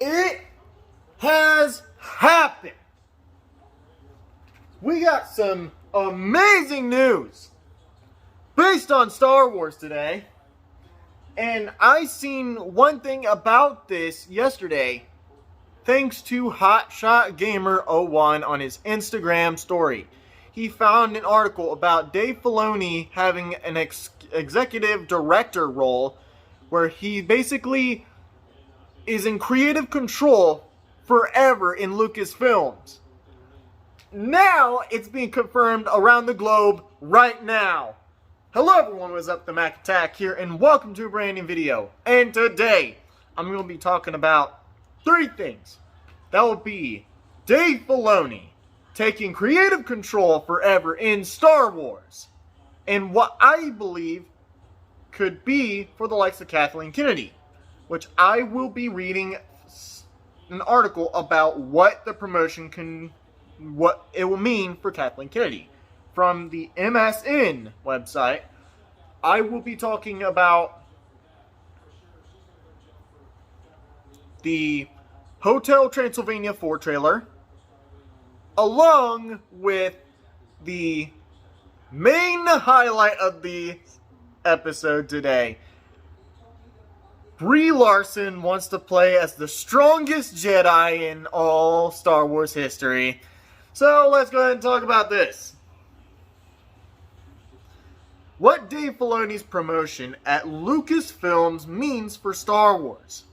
It has happened. We got some amazing news based on Star Wars today. And I seen one thing about this yesterday thanks to Hotshot Gamer 01 on his Instagram story. He found an article about Dave Foloni having an executive director role where he basically is in creative control forever in Lucasfilms. Now it's being confirmed around the globe right now. Hello everyone, what's up? The Mac Attack here, and welcome to a brand new video. And today, I'm going to be talking about three things. That will be Dave Foloni taking creative control forever in Star Wars, and what I believe could be for the likes of Kathleen Kennedy, which I will be reading an article about what the promotion what it will mean for Kathleen Kennedy. From the MSN website, I will be talking about the Hotel Transylvania 4 trailer, along with the main highlight of the episode today. Brie Larson wants to play as the strongest Jedi in all Star Wars history. So let's go ahead and talk about this. What Dave Filoni's promotion at Lucasfilms means for Star Wars.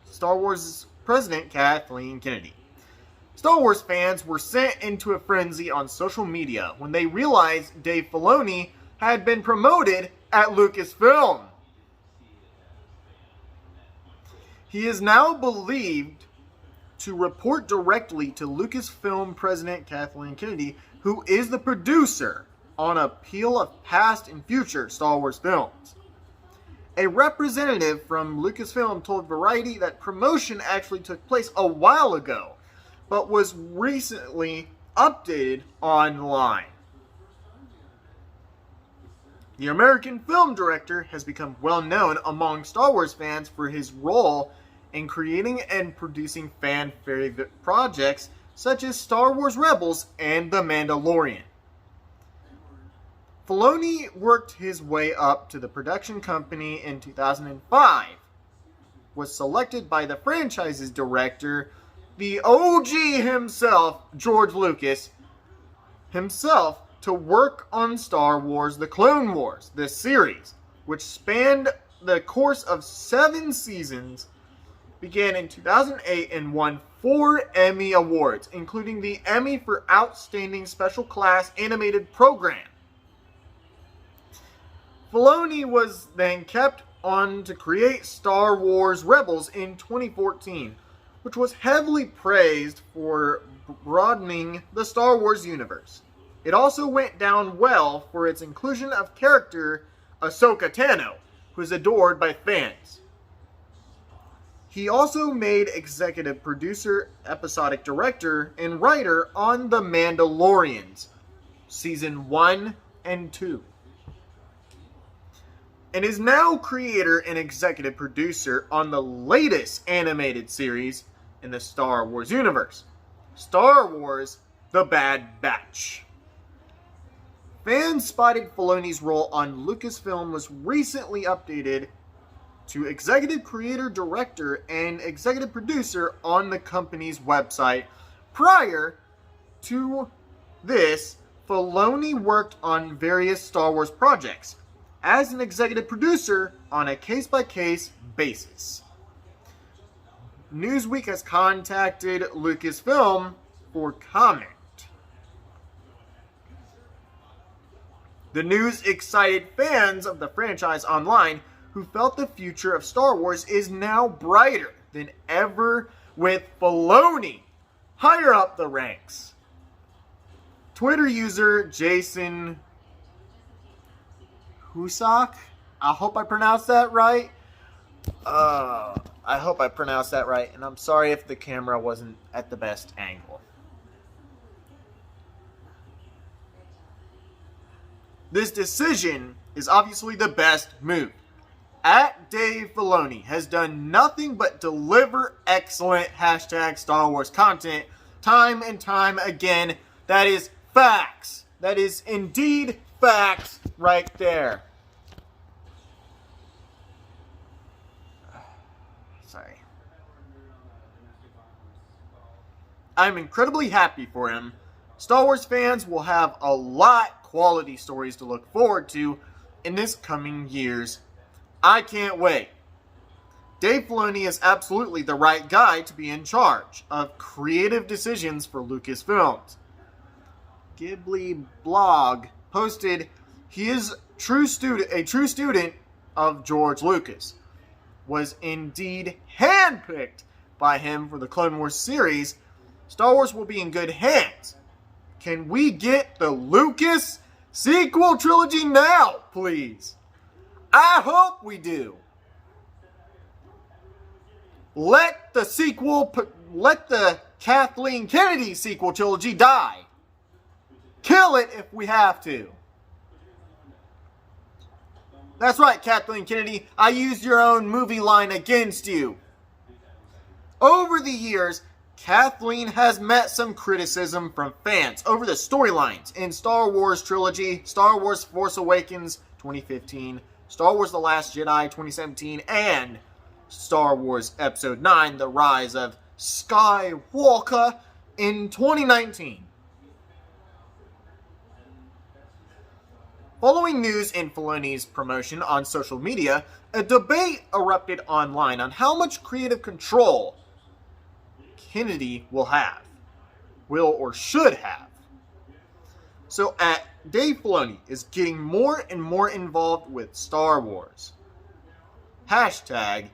Star Wars President Kathleen Kennedy. Star Wars fans were sent into a frenzy on social media when they realized Dave Foloni had been promoted at Lucasfilm. He is now believed to report directly to Lucasfilm President Kathleen Kennedy, who is the producer on a pile of past and future Star Wars films. A representative from Lucasfilm told Variety that promotion actually took place a while ago, but was recently updated online. The American film director has become well known among Star Wars fans for his role in creating and producing fan favorite projects such as Star Wars Rebels and The Mandalorian. Filoni worked his way up to the production company in 2005, was selected by the franchise's director, the OG himself, George Lucas, himself, to work on Star Wars The Clone Wars, the series, which spanned the course of 7 seasons, began in 2008 and won 4 Emmy Awards, including the Emmy for Outstanding Special Class Animated Program. Filoni was then kept on to create Star Wars Rebels in 2014, which was heavily praised for broadening the Star Wars universe. It also went down well for its inclusion of character Ahsoka Tano, who is adored by fans. He also made executive producer, episodic director, and writer on The Mandalorians, Season 1 and 2. And is now creator and executive producer on the latest animated series in the Star Wars universe, Star Wars The Bad Batch. Fans spotted Filoni's role on Lucasfilm was recently updated to executive creator, director, and executive producer on the company's website. Prior to this, Filoni worked on various Star Wars projects as an executive producer on a case-by-case basis. Newsweek has contacted Lucasfilm for comment. The news excited fans of the franchise online, who felt the future of Star Wars is now brighter than ever with Filoni higher up the ranks. Twitter user Jason Husak, I hope I pronounced that right. And I'm sorry if the camera wasn't at the best angle. This decision is obviously the best move. at Dave Foloni has done nothing but deliver excellent hashtag Star Wars content time and time again. That is facts. That is indeed facts right there. Sorry. I'm incredibly happy for him. Star Wars fans will have a lot quality stories to look forward to in this coming years. I can't wait. Dave Filoni is absolutely the right guy to be in charge of creative decisions for Lucasfilms. Ghibli blog posted he is a true student of George Lucas. Was indeed handpicked by him for the Clone Wars series. Star Wars will be in good hands. Can we get the Lucas sequel trilogy now, please? I hope we do. Let the Kathleen Kennedy sequel trilogy die. Kill it if we have to. That's right, Kathleen Kennedy. I used your own movie line against you. Over the years, Kathleen has met some criticism from fans over the storylines in Star Wars Trilogy, Star Wars Force Awakens 2015, Star Wars The Last Jedi 2017, and Star Wars Episode 9, The Rise of Skywalker in 2019. Following news in Filoni's promotion on social media, a debate erupted online on how much creative control Kennedy will or should have. So Dave Filoni is getting more and more involved with Star Wars. Hashtag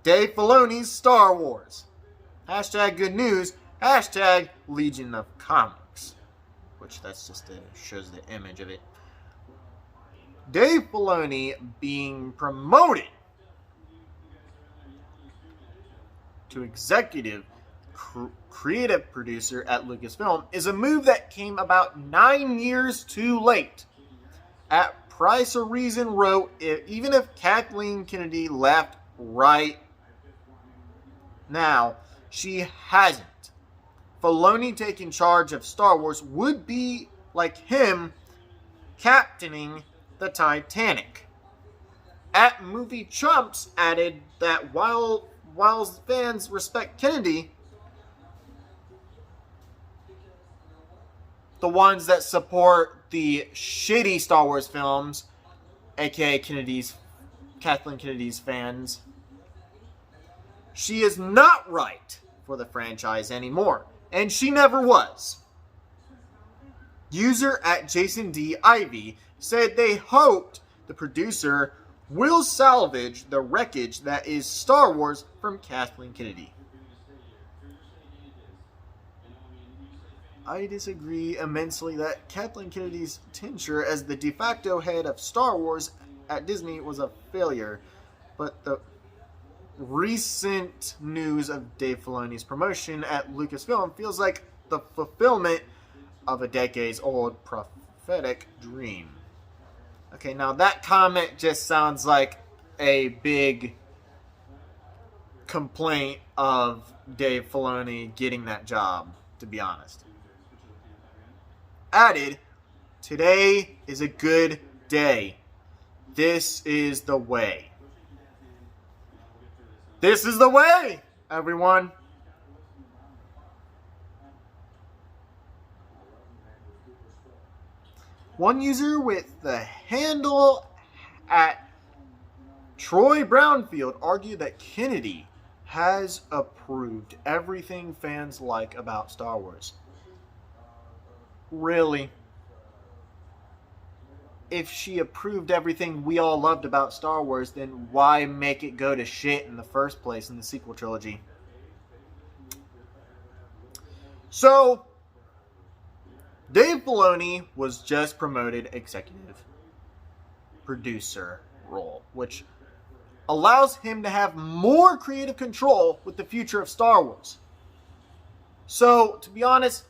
Dave Filoni's Star Wars. Hashtag good news. Hashtag Legion of Comics. Which that's just shows the image of it. Dave Filoni being promoted to executive creative producer at Lucasfilm is a move that came about 9 years too late. At Price or Reason wrote, even if Kathleen Kennedy left right now, she hasn't. Filoni taking charge of Star Wars would be like him captaining the Titanic. At Movie Chumps added that while fans respect Kennedy, the ones that support the shitty Star Wars films, aka Kathleen Kennedy's fans, she is not right for the franchise anymore. And she never was. User at Jason D. Ivy said they hoped the producer will salvage the wreckage that is Star Wars from Kathleen Kennedy. I disagree immensely that Kathleen Kennedy's tenure as the de facto head of Star Wars at Disney was a failure, but the recent news of Dave Filoni's promotion at Lucasfilm feels like the fulfillment of a decades-old prophetic dream. Okay, now that comment just sounds like a big complaint of Dave Filoni getting that job, to be honest. Added, today is a good day. This is the way. This is the way, everyone. One user with the handle at Troy Brownfield argued that Kennedy has approved everything fans like about Star Wars. Really? If she approved everything we all loved about Star Wars, then why make it go to shit in the first place in the sequel trilogy? So, Dave Filoni was just promoted executive producer role, which allows him to have more creative control with the future of Star Wars. So, to be honest,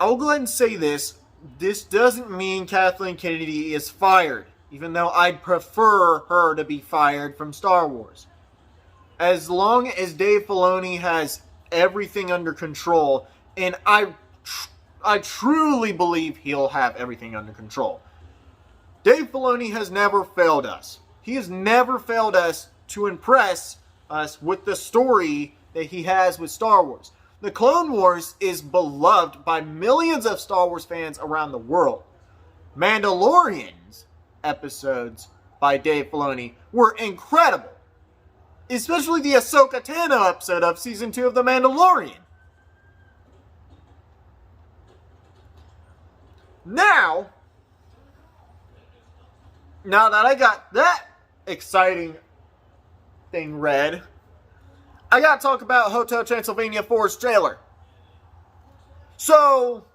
I'll go ahead and say this. This doesn't mean Kathleen Kennedy is fired. even though I'd prefer her to be fired from Star Wars. As long as Dave Foloni has everything under control, and I truly believe he'll have everything under control. Dave Foloni has never failed us. He has never failed us to impress us with the story that he has with Star Wars. The Clone Wars is beloved by millions of Star Wars fans around the world. Mandalorian's episodes by Dave Filoni were incredible. Especially the Ahsoka Tano episode of Season 2 of The Mandalorian. Now that I got that exciting thing read, I gotta talk about Hotel Transylvania 4's trailer. So,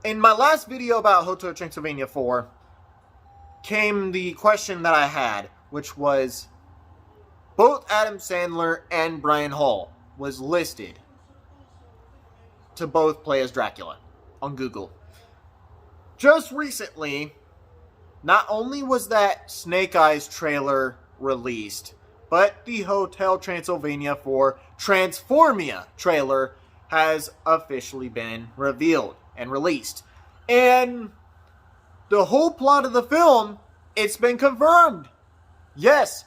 in my last video about Hotel Transylvania 4 came the question that I had, which was both Adam Sandler and Brian Hall was listed to both play as Dracula on Google. Just recently, not only was that Snake Eyes trailer released, but the Hotel Transylvania 4 Transformia trailer has officially been revealed and released. And the whole plot of the film, it's been confirmed. Yes,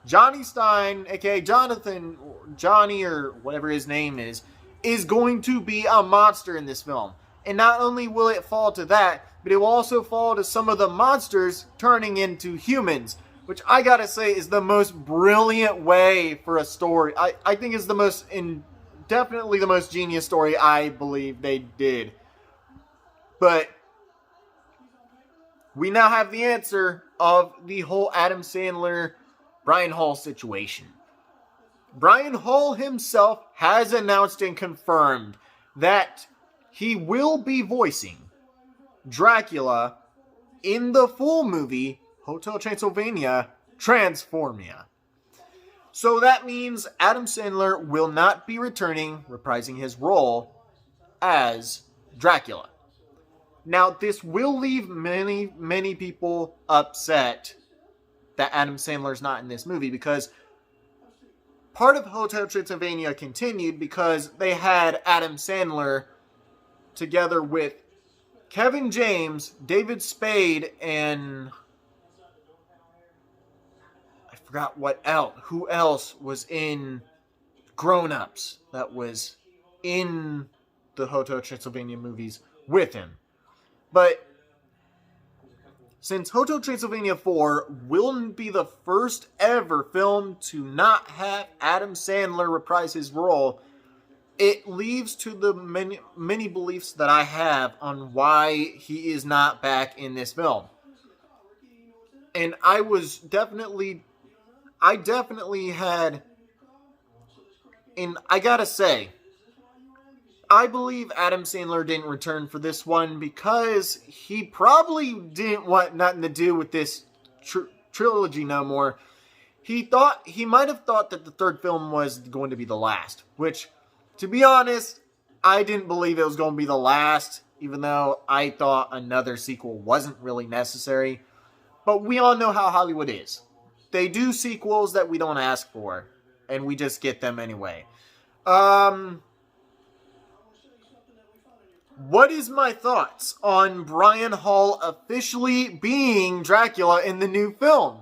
Johnny Stein, aka Johnny or whatever his name is going to be a monster in this film. And not only will it fall to that, but it will also fall to some of the monsters turning into humans, which I gotta say is the most brilliant way for a story. I think is definitely the most genius story I believe they did. But we now have the answer of the whole Adam Sandler, Brian Hall situation. Brian Hall himself has announced and confirmed that he will be voicing Dracula in the full movie Hotel Transylvania Transformia. So that means Adam Sandler will not be returning, reprising his role as Dracula. Now, this will leave many people upset that Adam Sandler's not in this movie, because part of Hotel Transylvania continued because they had Adam Sandler together with Kevin James, David Spade, and I forgot who else was in Grown Ups that was in the Hotel Transylvania movies with him. But since Hotel Transylvania 4 will be the first ever film to not have Adam Sandler reprise his role, it leaves to the many beliefs that I have on why he is not back in this film. And I definitely had, and I gotta say, I believe Adam Sandler didn't return for this one because he probably didn't want nothing to do with this trilogy no more. He might have thought that the third film was going to be the last, which, to be honest, I didn't believe it was going to be the last, even though I thought another sequel wasn't really necessary. But we all know how Hollywood is. They do sequels that we don't ask for, and we just get them anyway. What is my thoughts on Brian Hall officially being Dracula in the new film?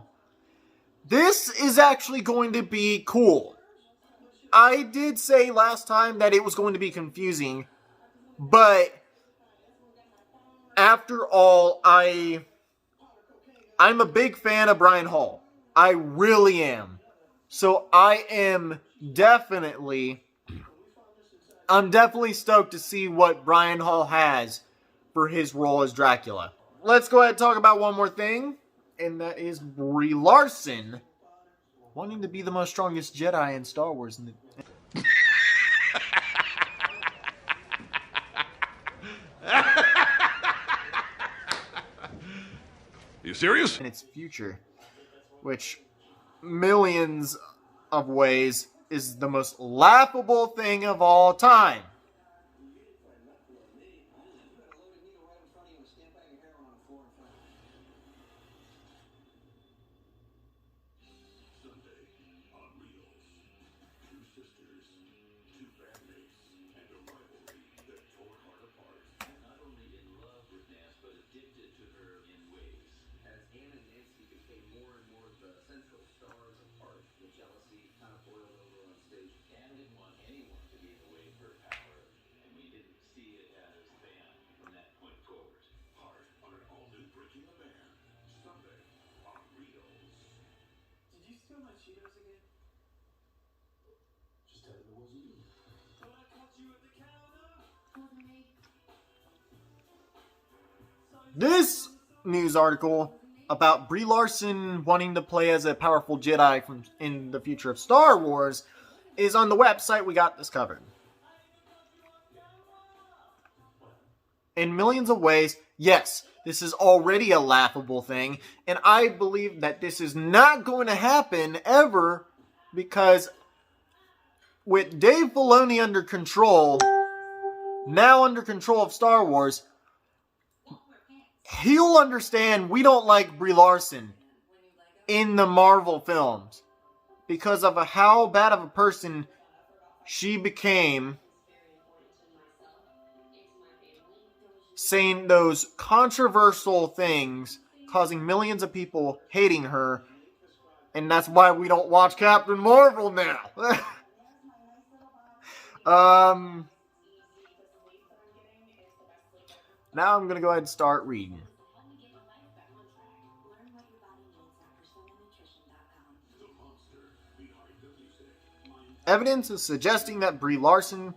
This is actually going to be cool. I did say last time that it was going to be confusing, but after all, I'm a big fan of Brian Hall. I really am. So I'm definitely stoked to see what Brian Hall has for his role as Dracula. Let's go ahead and talk about one more thing, and that is Brie Larson wanting to be the most strongest Jedi in Star Wars. You serious? In its future, which millions of ways is the most laughable thing of all time. This news article about Brie Larson wanting to play as a powerful Jedi from in the future of Star Wars is on the website. We got this covered. In millions of ways, yes, this is already a laughable thing, and I believe that this is not going to happen ever, because with Dave Foloni under control, now under control of Star Wars, he'll understand we don't like Brie Larson in the Marvel films because of how bad of a person she became, saying those controversial things, causing millions of people hating her, and that's why we don't watch Captain Marvel now. Now I'm going to go ahead and start reading. Evidence is suggesting that Brie Larson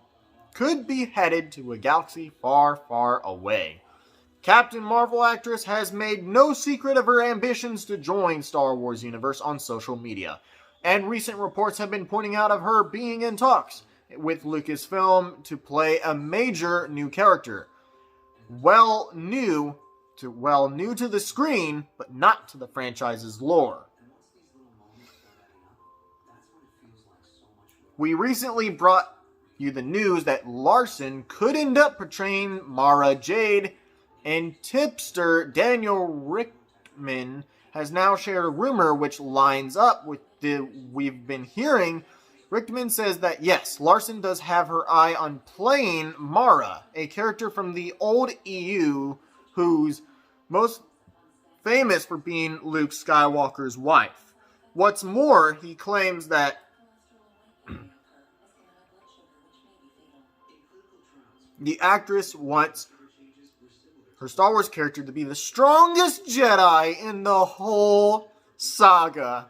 could be headed to a galaxy far, far away. Captain Marvel actress has made no secret of her ambitions to join Star Wars universe on social media, and recent reports have been pointing out of her being in talks with Lucasfilm to play a major new character. Well new to the screen, but not to the franchise's lore. We recently brought you the news that Larson could end up portraying Mara Jade, and tipster Daniel Richtman has now shared a rumor which lines up with we've been hearing. Richtman says that yes, Larson does have her eye on playing Mara, a character from the old EU who's most famous for being Luke Skywalker's wife. What's more, he claims that the actress wants her Star Wars character to be the strongest Jedi in the whole saga.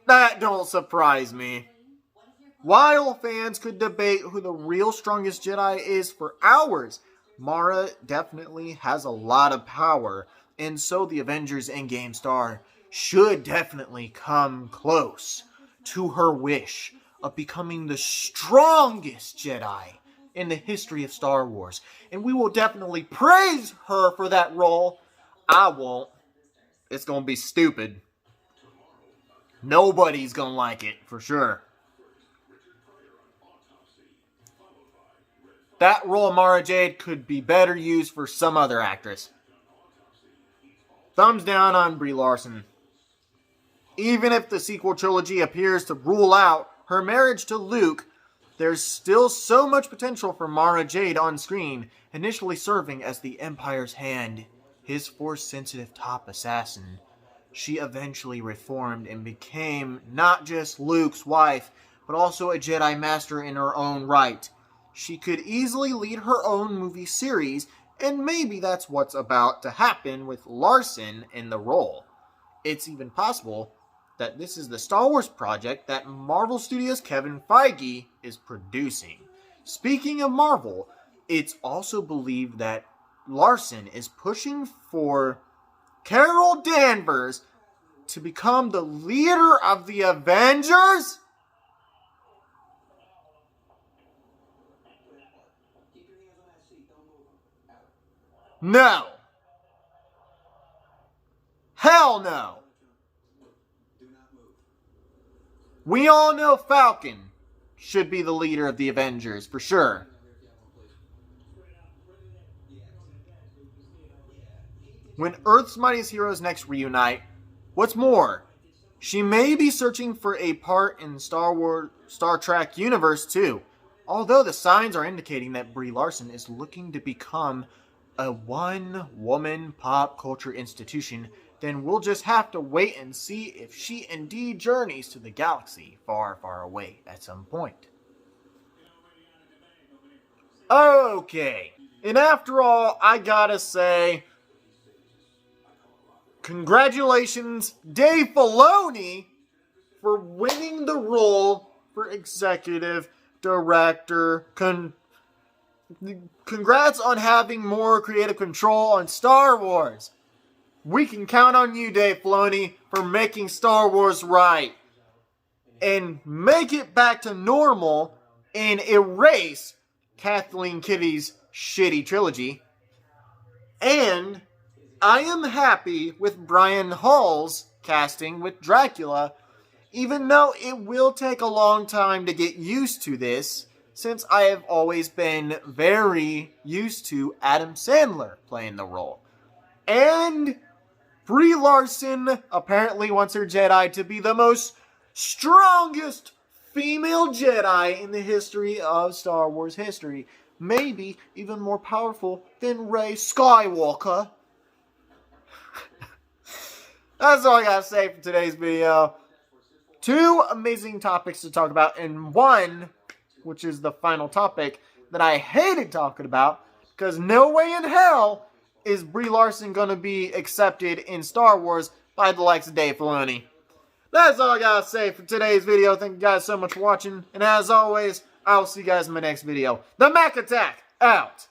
That don't surprise me. While fans could debate who the real strongest Jedi is for hours, Mara definitely has a lot of power, and so the Avengers Endgame star should definitely come close to her wish of becoming the strongest Jedi in the history of Star Wars. And we will definitely praise her for that role. I won't. It's going to be stupid. Nobody's going to like it, for sure. That role of Mara Jade could be better used for some other actress. Thumbs down on Brie Larson. Even if the sequel trilogy appears to rule out her marriage to Luke, there's still so much potential for Mara Jade on screen, initially serving as the Empire's hand, his Force-sensitive top assassin. She eventually reformed and became not just Luke's wife, but also a Jedi Master in her own right. She could easily lead her own movie series, and maybe that's what's about to happen with Larson in the role. It's even possible that this is the Star Wars project that Marvel Studios' Kevin Feige is producing. Speaking of Marvel, it's also believed that Larson is pushing for Carol Danvers to become the leader of the Avengers? No. Hell no. We all know Falcon should be the leader of the Avengers, for sure. When Earth's Mightiest Heroes next reunite, what's more, she may be searching for a part in Star Trek universe too, although the signs are indicating that Brie Larson is looking to become a one-woman pop culture institution, then we'll just have to wait and see if she indeed journeys to the galaxy far, far away at some point. Okay, and after all, I gotta say, congratulations, Dave Foloni, for winning the role for executive director. Congrats on having more creative control on Star Wars. We can count on you, Dave Foloni, for making Star Wars right. And make it back to normal and erase Kathleen Kitty's shitty trilogy. And I am happy with Brian Hall's casting with Dracula, even though it will take a long time to get used to this, since I have always been very used to Adam Sandler playing the role. And Brie Larson apparently wants her Jedi to be the most strongest female Jedi in the history of Star Wars history. Maybe even more powerful than Rey Skywalker. That's all I gotta say for today's video. 2 amazing topics to talk about, and one, which is the final topic, that I hated talking about, because no way in hell is Brie Larson going to be accepted in Star Wars by the likes of Dave Foloni. That's all I gotta say for today's video. Thank you guys so much for watching, and as always, I will see you guys in my next video. The Mac Attack, out!